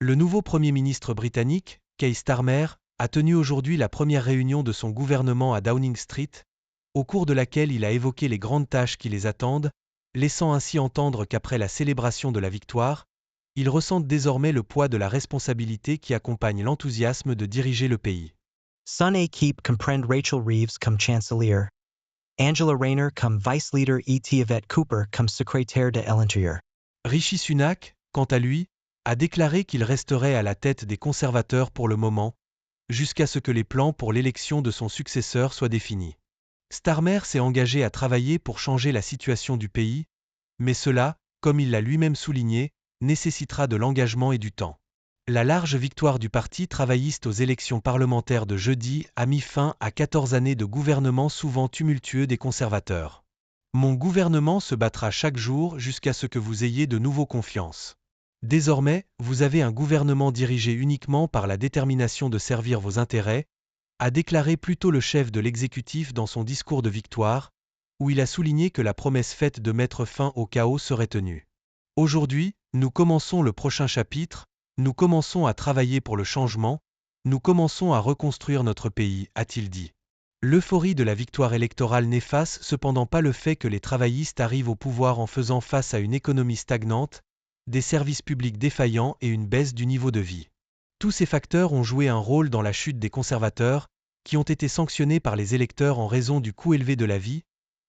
Le nouveau Premier ministre britannique, Keir Starmer, a tenu aujourd'hui la première réunion de son gouvernement à Downing Street, au cours de laquelle il a évoqué les grandes tâches qui les attendent, laissant ainsi entendre qu'après la célébration de la victoire, il ressent désormais le poids de la responsabilité qui accompagne l'enthousiasme de diriger le pays. Sun A Keep comprend Rachel Reeves comme chancelier. Angela Rayner comme vice-leader et Yvette Cooper comme secrétaire de l'Intérieur. Rishi Sunak, quant à lui, a déclaré qu'il resterait à la tête des conservateurs pour le moment, jusqu'à ce que les plans pour l'élection de son successeur soient définis. Starmer s'est engagé à travailler pour changer la situation du pays, mais cela, comme il l'a lui-même souligné, nécessitera de l'engagement et du temps. La large victoire du Parti travailliste aux élections parlementaires de jeudi a mis fin à 14 années de gouvernement souvent tumultueux des conservateurs. Mon gouvernement se battra chaque jour jusqu'à ce que vous ayez de nouveau confiance. Désormais, vous avez un gouvernement dirigé uniquement par la détermination de servir vos intérêts, a déclaré plus tôt le chef de l'exécutif dans son discours de victoire, où il a souligné que la promesse faite de mettre fin au chaos serait tenue. Aujourd'hui, nous commençons le prochain chapitre, nous commençons à travailler pour le changement, nous commençons à reconstruire notre pays, a-t-il dit. L'euphorie de la victoire électorale n'efface cependant pas le fait que les travaillistes arrivent au pouvoir en faisant face à une économie stagnante, des services publics défaillants et une baisse du niveau de vie. Tous ces facteurs ont joué un rôle dans la chute des conservateurs, qui ont été sanctionnés par les électeurs en raison du coût élevé de la vie,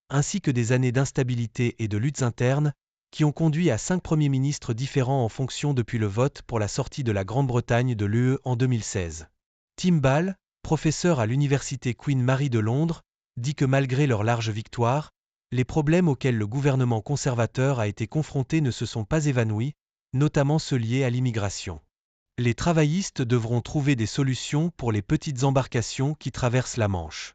ainsi que des années d'instabilité et de luttes internes, qui ont conduit à 5 premiers ministres différents en fonction depuis le vote pour la sortie de la Grande-Bretagne de l'UE en 2016. Tim Ball, professeur à l'université Queen Mary de Londres, dit que malgré leur large victoire, les problèmes auxquels le gouvernement conservateur a été confronté ne se sont pas évanouis, notamment ceux liés à l'immigration. Les travaillistes devront trouver des solutions pour les petites embarcations qui traversent la Manche.